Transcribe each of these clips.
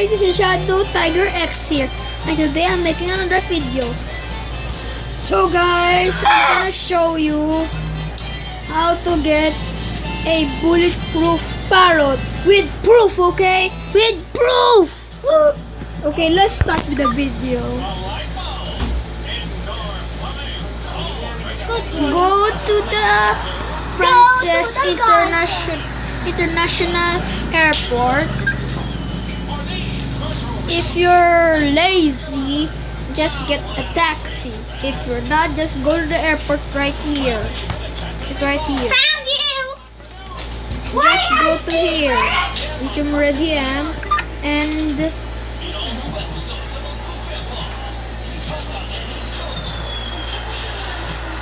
This is Shadow Tiger X here, and today I'm making another video. So guys, I'm gonna show you how to get a bulletproof parrot with proof, okay? With proof! Okay, let's start with the video. Go to the Francis International Airport. If you're lazy, just get a taxi. If you're not, just go to the airport right here. It's right here. Found you! Just go to here, which I'm already am, and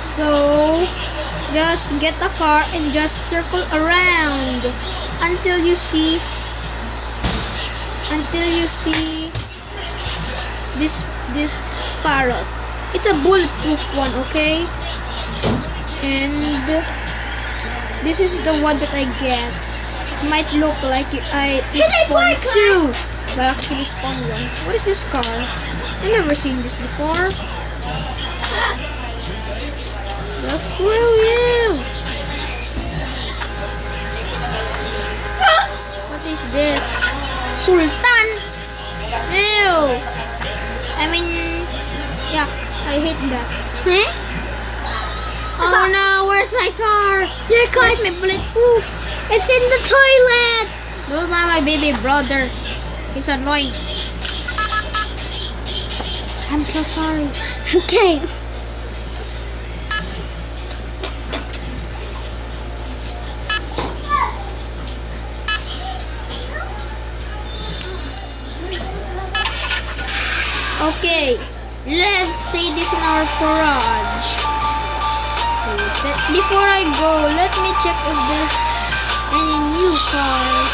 so just get a car and just circle around until you see this parrot. It's a bulletproof one, okay? And this is the one that I get. It might look like it spawned two, but actually spawned one. What is this car? I've never seen this before. Let's screw you. What is this? Sultan. Ew. I mean, yeah, I hate that. Huh? Oh no, where's my car? Your car Where's my bulletproof? is in the toilet. Don't mind my baby brother. He's annoying. I'm so sorry. Okay. Okay, let's say this in our garage. Before I go, let me check if there's any new cars.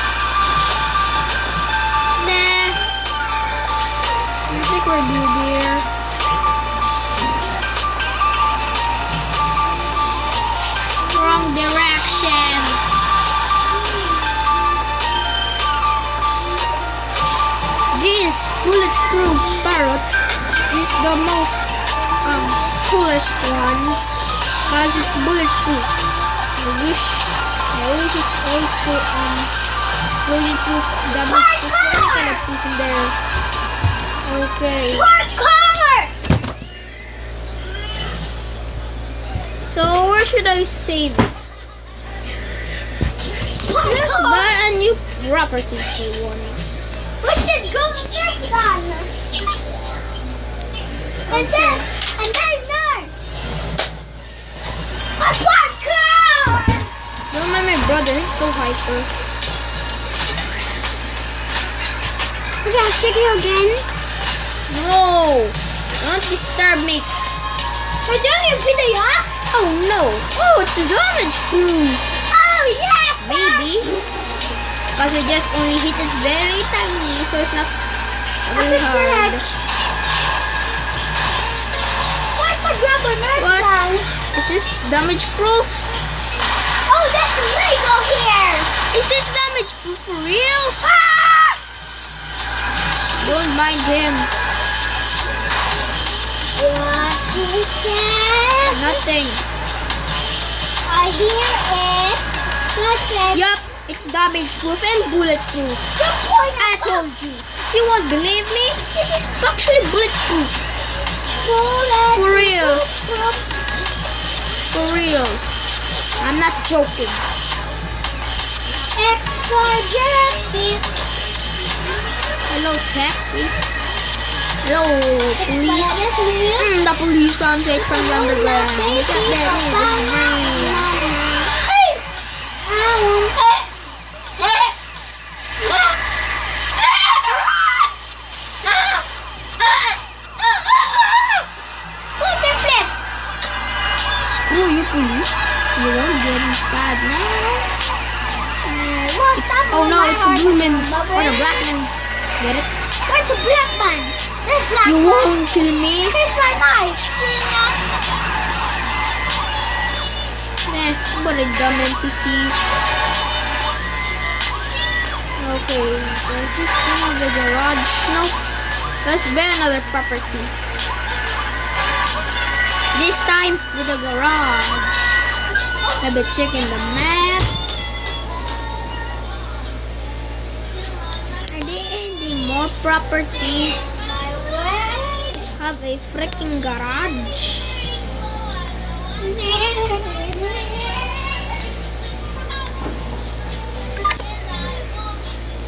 Nah, I think we're good here. Wrong direction. This bulletproof parrot is the most coolest ones because it's bulletproof. I wish it's also explosion proof, damage proof, any kind of proof in there. Okay. Car! So where should I save it? Let's buy a new property for once. We should go to this one. And then there. A car! Don't mind my brother, he's so hyper. Okay, I'll shake you again. No! Don't disturb me. We're doing a video. Oh no! Oh, it's damage proof! Oh, yes! Maybe. Because I just only hit it very tiny, so it's not very hard. What's the grab on this What? one? Is this damage proof? Oh, that's illegal here. Is this damage proof for reals? Ah! Don't mind him. What he said? Nothing. I hear it. Nothing. Yup, it's damage proof and bulletproof. I told you. You won't believe me? This is actually bulletproof. For reals. For reals. I'm not joking. Hello, taxi. Hello, police. The police found safe from the underground. Look at that. Screw you, police. You won't get inside now. Oh no, it's a blue man or a black man. Get it? Where's the black man? This black You man. won't kill me. Here's my knife. See that? What a dumb NPC. Okay, there's this thing in the garage. No, let's build another property. This time with the garage. Have a check in the map. Are there any more properties? Have a freaking garage.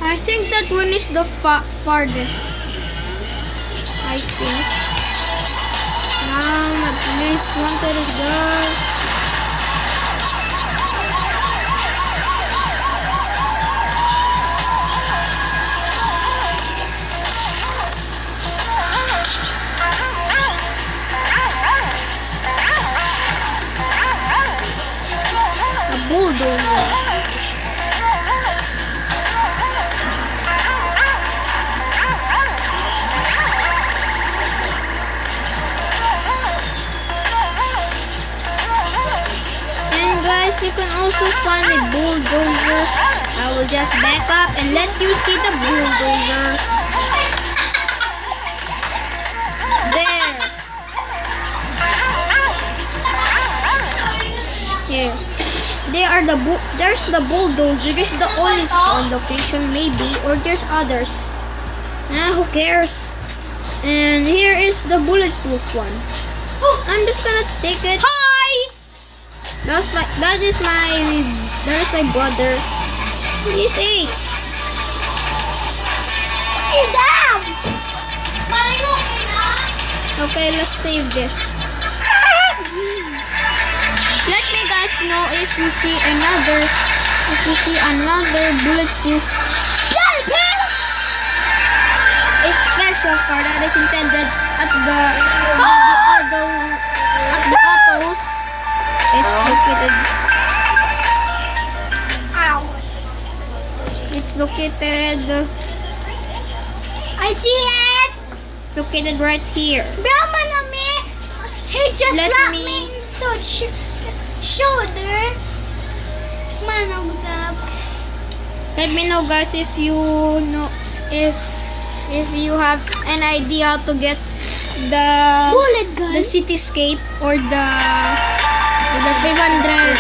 I think that one is the farthest. I think. At least wanted is there. A bulldozer. You can also find a bulldozer. I will just back up and let you see the bulldozer. There. Here. There's the bulldozer. This is the only spawn location maybe, or there's others. Who cares? And here is the bulletproof one. I'm just gonna take it. That is my brother. He's 8. Okay, let's save this. Let me guys know if you see another bulletproof. A special car that is intended at the autos. It's located. It's located. I see it. It's located right here. He just slapped me in the shoulder. Let me know, guys, if you know if you have an idea how to get the bullet gun, the cityscape, or the 500.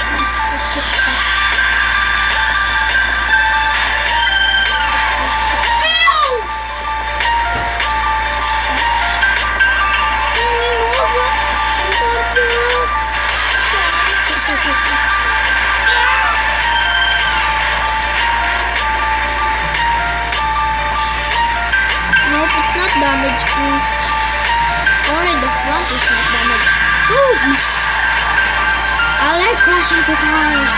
Nope, it's not damage proof. Only the front is not damaged. Oops. I like crashing into cars.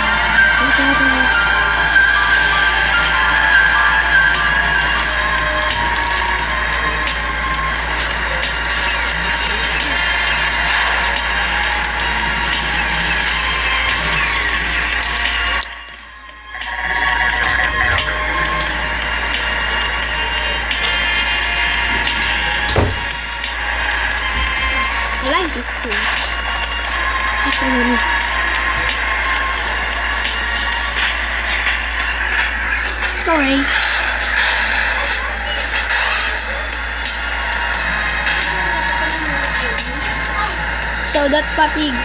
I like this too. Sorry. So that fatigue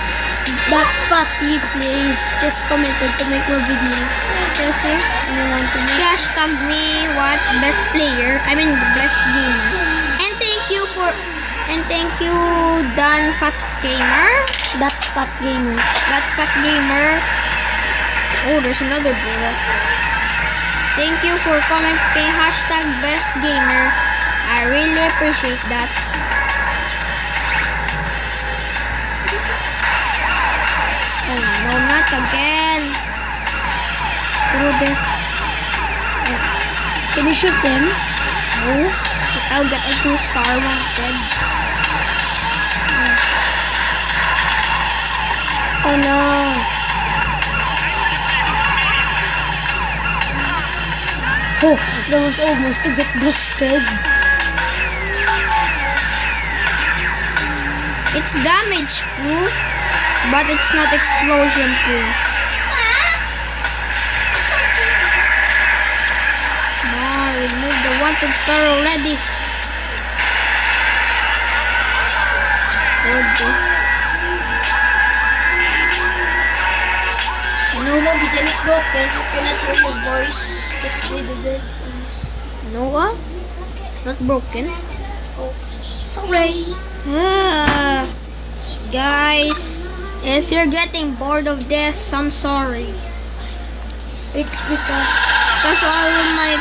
please just commented to make more videos. Yes, sir. And you want to make hashtag me what best player. I mean the best gamer. And thank you Dan Fats Gamer. That fat gamer. Oh, there's another bullet. Thank you for commenting hashtag best gamer. I really appreciate that. Oh no, not again. Through the... Can you shoot them? No. I'll get a 2-star wanted. Oh no. Oh, that was almost to get busted. It's damage proof, but it's not explosion proof. No. wanted star already. No, Bisan is broken. You cannot hear your voice. Just read the headphones. Noah? It's not broken. Sorry. Guys, if you're getting bored of this, I'm sorry. It's because all of my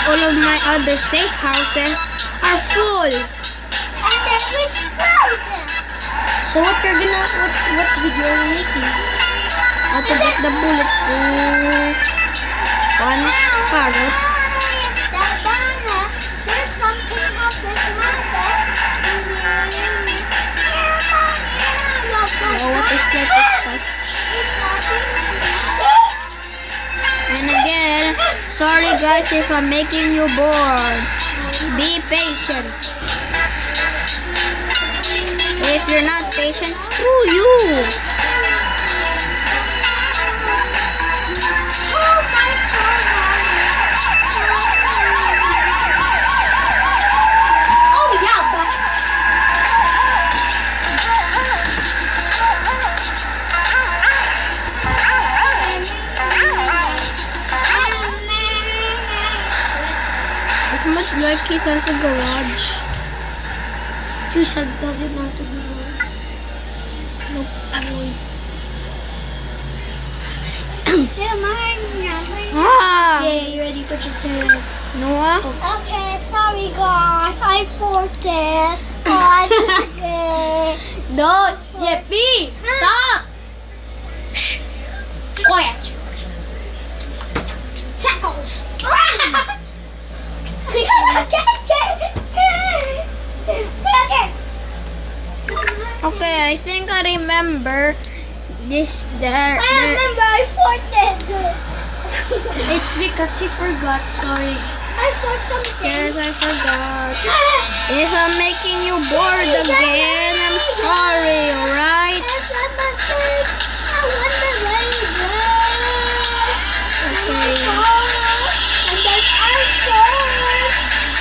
all of my other safe houses are full. and then we explode them. So what video are you making? How to get the bulletproof one parrot. There's something of this matter. Oh, what is that? And again, sorry guys if I'm making you bored. Be patient. If you're not patient, screw you. Oh yeah, but It's much like he has a garage. you said does it not to be wrong? Nope. Ah! Yeah, you ready? Put your hand. Noah? Okay, sorry guys, I forgot. Oh, okay. Don't, Jeppy, stop. Shh. Quiet. Tackles. Okay, I think I remember this there. I remember I forgot. It's because he forgot, sorry. I forgot something. Yes, I forgot. If I'm making you bored again, I'm sorry, alright? Yes, I'm a thing. I want the laser. Okay. And then I forgot.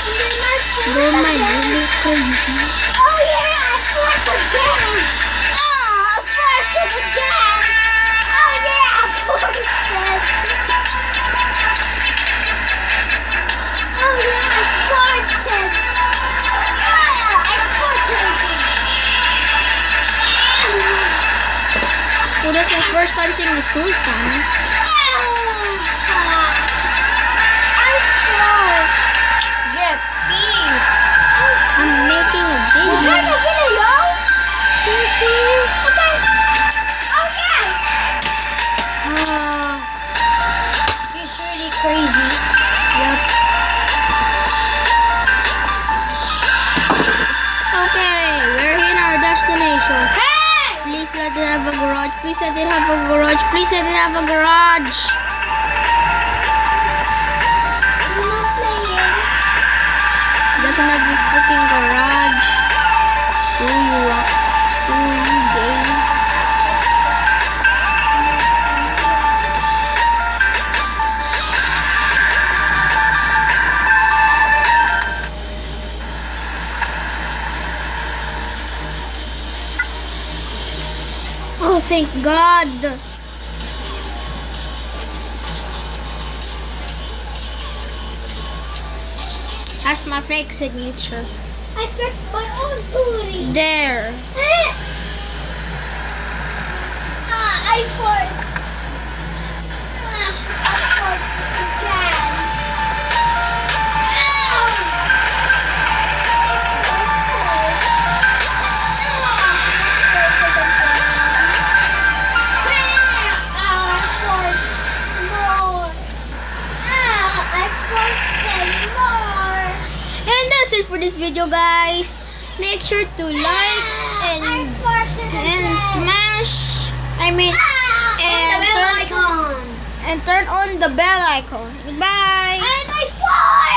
And then I forgot. Bro, my name is crazy. Oh yeah, I forgot again. Oh, I forgot again. Oh yeah, I forgot. Oh yeah, I farted. Oh, I farted. Oh, that's my first time seeing the Sultan. I fart. Jeppy! I'm making a We're video. gonna video. Can you see? Okay. Okay. He's really crazy. Yep. Okay, we're in our destination. Hey! Please let it have a garage. Please let it have a garage. Please let it have a garage. I'm not playing. Doesn't have a freaking garage. Screw you up. Screw you, game. Oh, thank God. That's my fake signature. I fixed my own booty. There. I fart. I fart again. And that's it for this video, guys. Make sure to like and smash. I mean, and turn on the bell icon. Goodbye. And I fart!